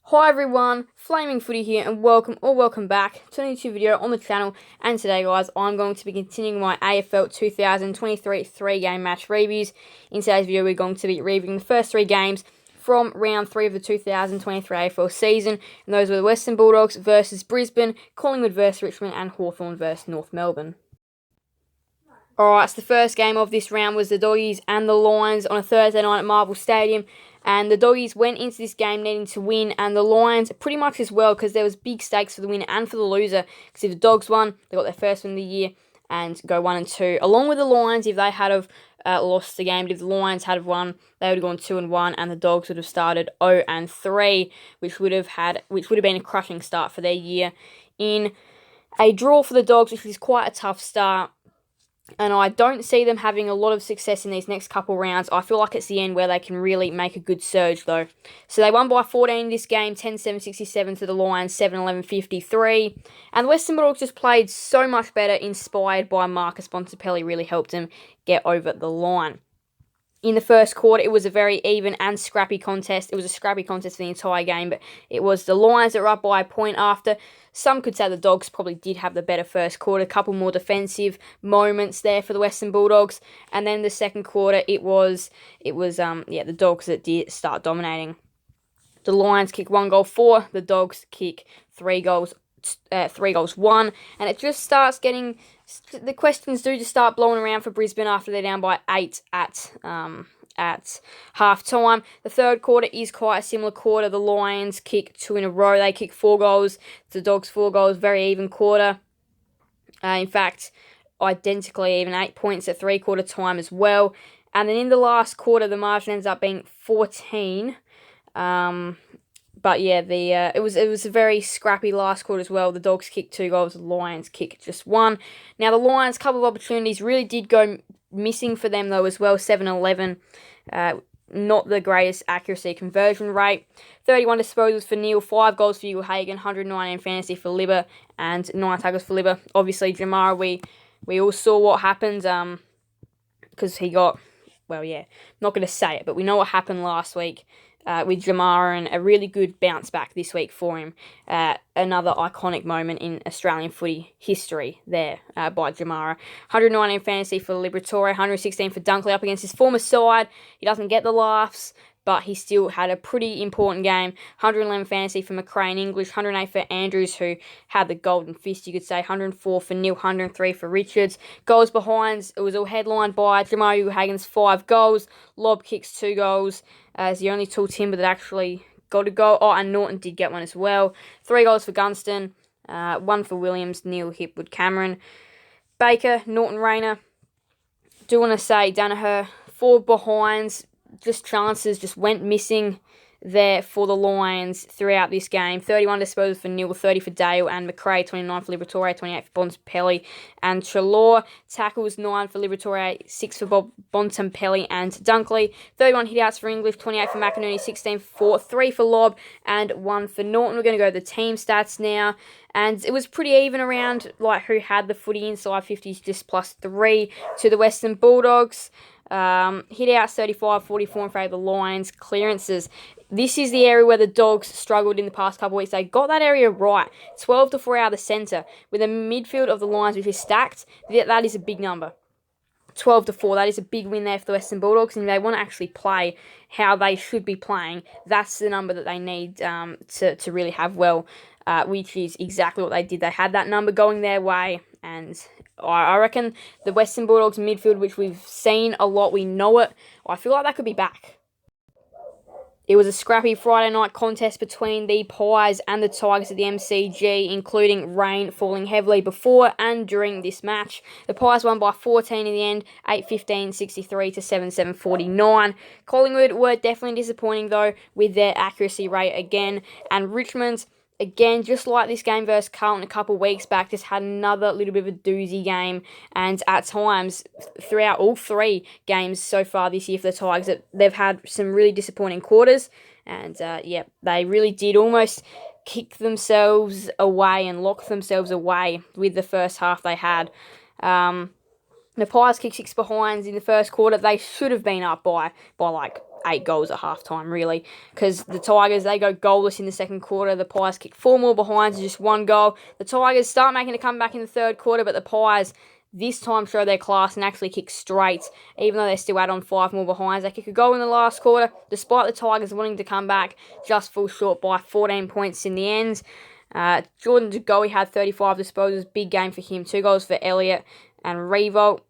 Hi everyone, Flaming Footy here and welcome back to a new YouTube video on the channel. And today guys, I'm going to be continuing my AFL 2023 3-game match reviews. In today's video we're going to be reviewing the first 3 games from round 3 of the 2023 AFL season. And those were the Western Bulldogs versus Brisbane, Collingwood VS Richmond and Hawthorn versus North Melbourne. Alright, so the first game of this round was the Doggies and the Lions on a Thursday night at Marvel Stadium. And the Doggies went into this game needing to win, and the Lions pretty much as well, because there was big stakes for the winner and for the loser. Because if the Dogs won, they got their first win of the year and go 1-2. Along with the Lions, if they had have lost the game, but if the Lions had have won, they would have gone 2-1, and the Dogs would have started 0-3, which would have been a crushing start for their year. In a draw for the Dogs, which is quite a tough start. And I don't see them having a lot of success in these next couple rounds. I feel like it's the end where they can really make a good surge, though. So they won by 14 in this game, 10-7-67 to the Lions, 7-11-53. And the Western Bulldogs just played so much better, inspired by Marcus Bontempelli, really helped them get over the line. In the first quarter, it was a very even and scrappy contest. It was a scrappy contest for the entire game, but it was the Lions that were up by a point after. Some could say the Dogs probably did have the better first quarter. A couple more defensive moments there for the Western Bulldogs. And then the second quarter, it was the Dogs that did start dominating. The Lions kick 1 goal 4. The Dogs kick 3 goals 1, and it just starts getting, the questions do just start blowing around for Brisbane after they're down by 8 at half time. The third quarter is quite a similar quarter. The Lions kick 2 in a row. They kick 4 goals. The Dogs 4 goals. Very even quarter. In fact, identically even, 8 points at 3-quarter time as well. And then in the last quarter, the margin ends up being 14. But yeah, it was a very scrappy last quarter as well. The Dogs kicked 2 goals, the Lions kicked just 1. Now the Lions' couple of opportunities really did go missing for them though as well. 7-11, not the greatest accuracy conversion rate. 31 disposals for Neil, 5 goals for Hugo Hagan, 119 fantasy for Libba, and 9 tackles for Libba. Obviously, Jamara, we all saw what happened because he got, well, yeah, not going to say it, but we know what happened last week. With Jamara, and a really good bounce back this week for him. Another iconic moment in Australian footy history there by Jamara. 119 fantasy for Liberatore, 116 for Dunkley up against his former side. He doesn't get the laughs, but he still had a pretty important game. 111 fantasy for McRae and English, 108 for Andrews, who had the golden fist, you could say. 104 for Neil, 103 for Richards. Goals behinds, it was all headlined by Jamari Hagan's 5 goals. Lob kicks 2 goals. As the only tall timber that actually got a goal. Oh, and Norton did get one as well. 3 goals for Gunston. 1 for Williams, Neil, Hipwood, Cameron. Baker, Norton, Rayner. Do want to say Danaher, 4 behinds. Just chances just went missing there for the Lions throughout this game. 31 disposals for Neil, 30 for Dale and McRae, 29 for Liberatore, 28 for Bontempelli and Chalor. Tackles, 9 for Liberatore, 6 for Bontempelli and Dunkley. 31 hitouts for English, 28 for McInerney, 16 for 3 for Lob and 1 for Norton. We're going to go to the team stats now. And it was pretty even around like who had the footy inside 50s, just plus 3 to the Western Bulldogs. Hit outs 35, 44 in favour of the Lions. Clearances. This is the area where the Dogs struggled in the past couple of weeks. They got that area right. 12-4 out of the centre. With a midfield of the Lions which is stacked, that is a big number. 12-4, that is a big win there for the Western Bulldogs. And if they want to actually play how they should be playing, that's the number that they need to really have well, which is exactly what they did. They had that number going their way, and I reckon the Western Bulldogs midfield, which we've seen a lot, we know it, I feel like that could be back. It was a scrappy Friday night contest between the Pies and the Tigers at the MCG, including rain falling heavily before and during this match. The Pies won by 14 in the end, 8-15-63 to 7-7-49. Collingwood were definitely disappointing though with their accuracy rate again, and Richmond, again, just like this game versus Carlton a couple of weeks back, just had another little bit of a doozy game. And at times, throughout all 3 games so far this year for the Tigers, they've had some really disappointing quarters. And, yeah, they really did almost kick themselves away and lock themselves away with the first half they had. The Pies kicked 6 behinds in the first quarter. They should have been up by like 8 goals at halftime, really, because the Tigers, they go goalless in the second quarter. The Pies kick 4 more behinds, just 1 goal. The Tigers start making a comeback in the third quarter, but the Pies this time show their class and actually kick straight, even though they still add on 5 more behinds. They kick a goal in the last quarter, despite the Tigers wanting to come back, just fall short by 14 points in the end. Jordan De Goey had 35 disposals, big game for him. 2 goals for Elliott and Revolt.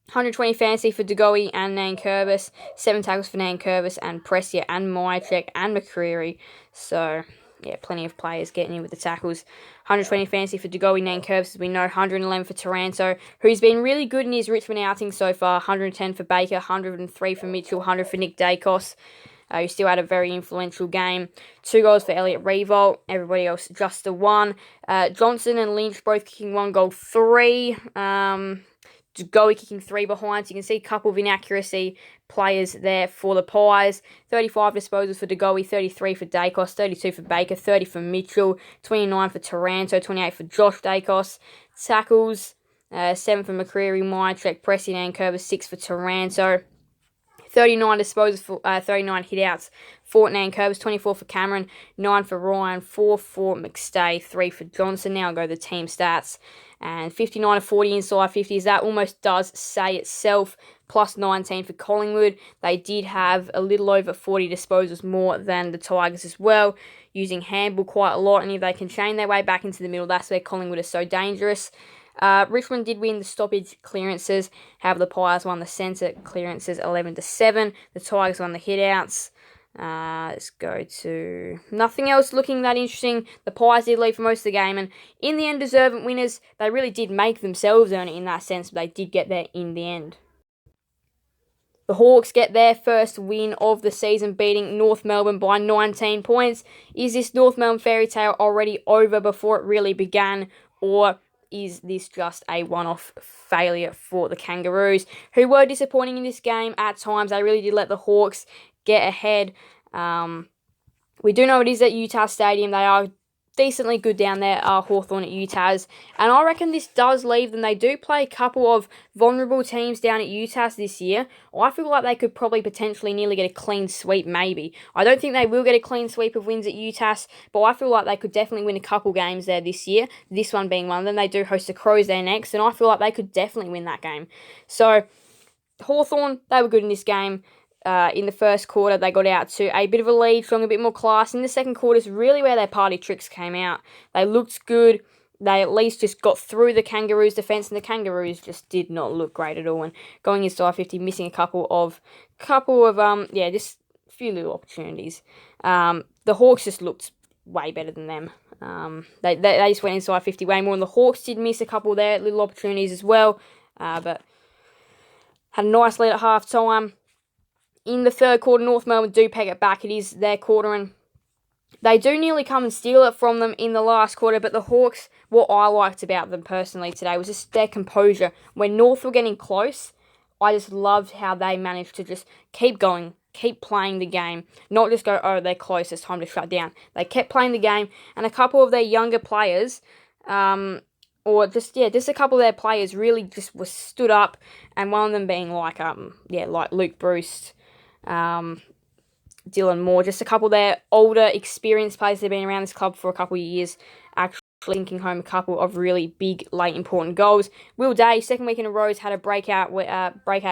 120 fantasy for De Goey and Nankervis. 7 tackles for Nankervis and Pressia and Mychek and McCreary. So, yeah, plenty of players getting in with the tackles. 120 fantasy for De Goey, Nankervis, as we know. 111 for Taranto, who's been really good in his Richmond outing so far. 110 for Baker, 103 for Mitchell, 100 for Nick Dacos. Who still had a very influential game. 2 goals for Elliott Revolt. Everybody else just the 1. Johnson and Lynch both kicking 1 goal, 3. De Goey kicking 3 behinds. You can see a couple of inaccuracy players there for the Pies. 35 disposals for De Goey, 33 for Dacos, 32 for Baker, 30 for Mitchell, 29 for Taranto, 28 for Josh Dacos. Tackles, 7 for McCreary, Mychek, Preston and Curvis, 6 for Taranto. 39 disposals for 39 hitouts for Nankervis, 24 for Cameron, 9 for Ryan, 4 for McStay, 3 for Johnson. Now I'll go to the team stats. And 59 of 40 inside 50s. That almost does say itself. Plus 19 for Collingwood. They did have a little over 40 disposals more than the Tigers as well, using handball quite a lot. And if they can chain their way back into the middle, that's where Collingwood is so dangerous. Richmond did win the stoppage clearances. However, the Pies won the centre clearances 11-7. The Tigers won the hitouts. Let's go to nothing else looking that interesting. The Pies did lead for most of the game, and in the end, deserving winners. They really did make themselves earn it in that sense, but they did get there in the end. The Hawks get their first win of the season, beating North Melbourne by 19 points. Is this North Melbourne fairy tale already over before it really began, or is this just a one-off failure for the Kangaroos, who were disappointing in this game at times? They really did let the Hawks get ahead. We do know it is at Utah Stadium. They are decently good down there, Hawthorn at Utah's. And I reckon this does leave them. They do play a couple of vulnerable teams down at Utah's this year. I feel like they could probably potentially nearly get a clean sweep, maybe. I don't think they will get a clean sweep of wins at Utah's, but I feel like they could definitely win a couple games there this year, this one being one of them. They do host the Crows there next, and I feel like they could definitely win that game. So, Hawthorn, they were good in this game. In the first quarter, they got out to a bit of a lead, showing a bit more class. In the second quarter is really where their party tricks came out. They looked good. They at least just got through the Kangaroos' defence, and the Kangaroos just did not look great at all. And going inside 50, missing a couple of just a few little opportunities. The Hawks just looked way better than them. They just went inside 50 way more, and the Hawks did miss a couple of their little opportunities as well, but had a nice lead at half time. In the third quarter, North Melbourne do peg it back. It is their quarter, and they do nearly come and steal it from them in the last quarter. But the Hawks, what I liked about them personally today was just their composure. When North were getting close, I just loved how they managed to just keep going, keep playing the game, not just go, oh, they're close, it's time to shut down. They kept playing the game, and a couple of their younger players, just a couple of their players really just was stood up, and one of them being like Luke Bruce, Dylan Moore, just a couple of their older, experienced players that have been around this club for a couple of years, actually linking home a couple of really big, late, important goals. Will Day, second week in a row, had a breakout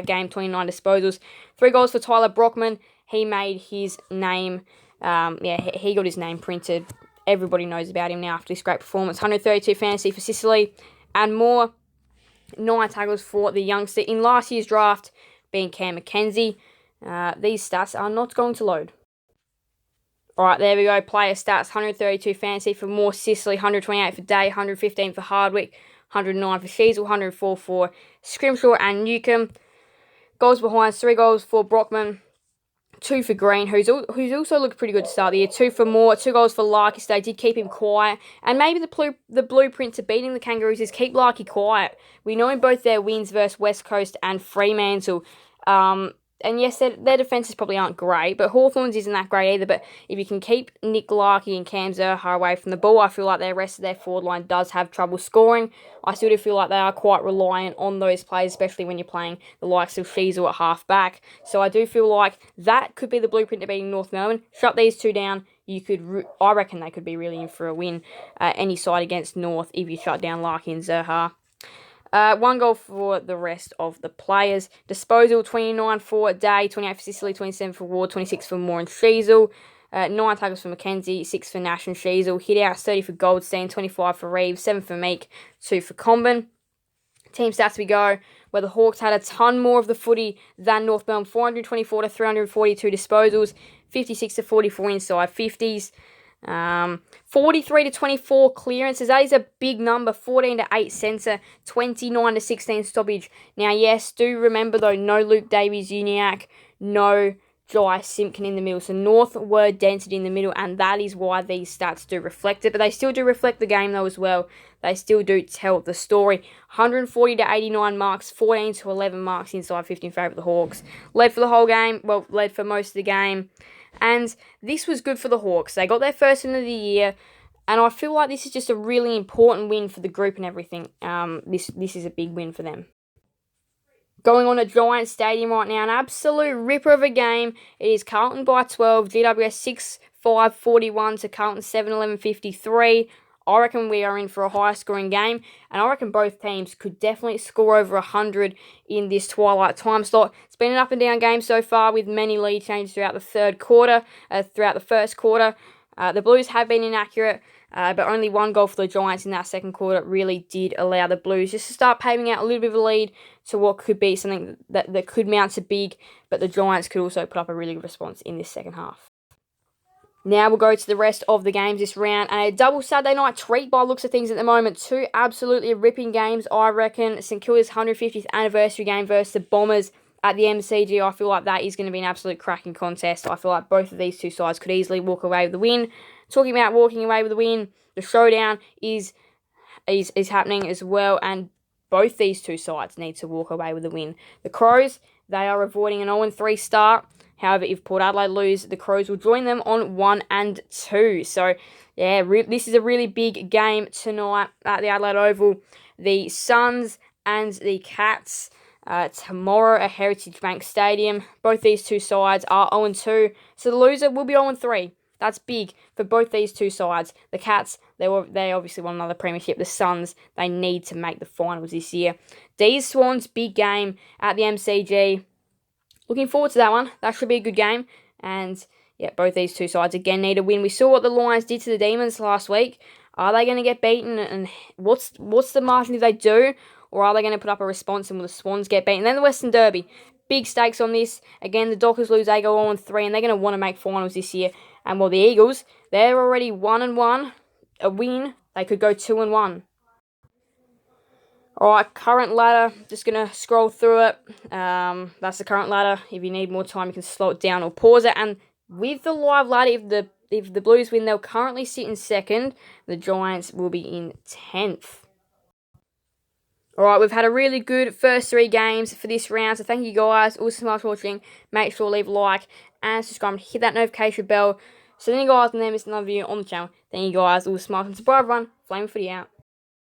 game, 29 disposals. 3 goals for Tyler Brockman. He made his name, he got his name printed. Everybody knows about him now after this great performance. 132 fantasy for Sicily and more. 9 tackles for the youngster in last year's draft, being Cam McKenzie. These stats are not going to load. Alright, there we go. Player stats. 132 fantasy for Moore Sicily, 128 for Day, 115 for Hardwick, 109 for Sheasel, 104 for Scrimshaw and Newcomb. Goals behind, 3 goals for Brockman, 2 for Green, who's also looked pretty good to start the year. 2 for Moore, 2 goals for Larkey. They did keep him quiet. And maybe the blueprint to beating the Kangaroos is keep Larkey quiet. We know in both their wins versus West Coast and Fremantle, And yes, their defences probably aren't great, but Hawthorn's isn't that great either. But if you can keep Nick Larkey and Cam Zurhaar away from the ball, I feel like the rest of their forward line does have trouble scoring. I still do feel like they are quite reliant on those players, especially when you're playing the likes of Sheasel at half-back. So I do feel like that could be the blueprint to beating North Melbourne. Shut these two down. I reckon they could be really in for a win, any side against North, if you shut down Larkey and Zurhaar. 1 goal for the rest of the players. Disposal, 29 for Day, 28 for Sicily, 27 for Ward, 26 for Moore and Sheasel. 9 tackles for Mackenzie, 6 for Nash and Sheasel. Hit outs, 30 for Goldstein, 25 for Reeves, 7 for Meek, 2 for Comben. Team stats we go, where the Hawks had a ton more of the footy than North Melbourne. 424 to 342 disposals, 56 to 44 inside 50s. 43 to 24 clearances. That is a big number. 14 to 8 censor, 29 to 16 stoppage. Now, yes, do remember though, no Luke Davies-Uniacke, no Jai Simpkin in the middle. So North were dented in the middle, and that is why these stats do reflect it. But they still do reflect the game though as well. They still do tell the story. 140 to 89 marks, 14 to 11 marks inside 50 in favour of the Hawks. Led for the whole game. Well, led for most of the game. And this was good for the Hawks. They got their first win of the year, and I feel like this is just a really important win for the group and everything. This is a big win for them. Going on at Giants Stadium right now, an absolute ripper of a game. It is Carlton by 12, GWS 6-5-41 to Carlton 7-11-53. I reckon we are in for a higher scoring game, and I reckon both teams could definitely score over 100 in this twilight time slot. It's been an up and down game so far, with many lead changes throughout the first quarter. The Blues have been inaccurate, but only 1 goal for the Giants in that second quarter really did allow the Blues just to start paving out a little bit of a lead to what could be something that could mount to big, but the Giants could also put up a really good response in this second half. Now we'll go to the rest of the games this round, and a double Saturday night treat by looks of things at the moment. 2 absolutely ripping games, I reckon. St Kilda's 150th anniversary game versus the Bombers at the MCG. I feel like that is going to be an absolute cracking contest. I feel like both of these two sides could easily walk away with the win. Talking about walking away with the win, the showdown is happening as well, and both these two sides need to walk away with the win. The Crows, they are avoiding an 0-3 start. However, if Port Adelaide lose, the Crows will join them on 1-2. So, yeah, this is a really big game tonight at the Adelaide Oval. The Suns and the Cats tomorrow at Heritage Bank Stadium. Both these two sides are 0-2, so the loser will be 0-3. That's big for both these two sides. The Cats, they obviously want another premiership. The Suns, they need to make the finals this year. D's Swans, big game at the MCG. Looking forward to that one. That should be a good game. And, yeah, both these two sides, again, need a win. We saw what the Lions did to the Demons last week. Are they going to get beaten? And what's the margin if they do? Or are they going to put up a response and will the Swans get beaten? And then the Western Derby. Big stakes on this. Again, the Dockers lose, they go 0-3, and they're going to want to make finals this year. And, well, the Eagles, they're already 1-1. A win, they could go 2-1. Alright, current ladder, just going to scroll through it. That's the current ladder. If you need more time, you can slow it down or pause it. And with the live ladder, if the Blues win, they'll currently sit in 2nd. The Giants will be in 10th. Alright, we've had a really good first 3 games for this round. So thank you guys all so much for watching. Make sure to leave a like and subscribe and hit that notification bell. So then you guys can never miss another video on the channel. Thank you guys all so much. And subscribe everyone. Flame Footy out.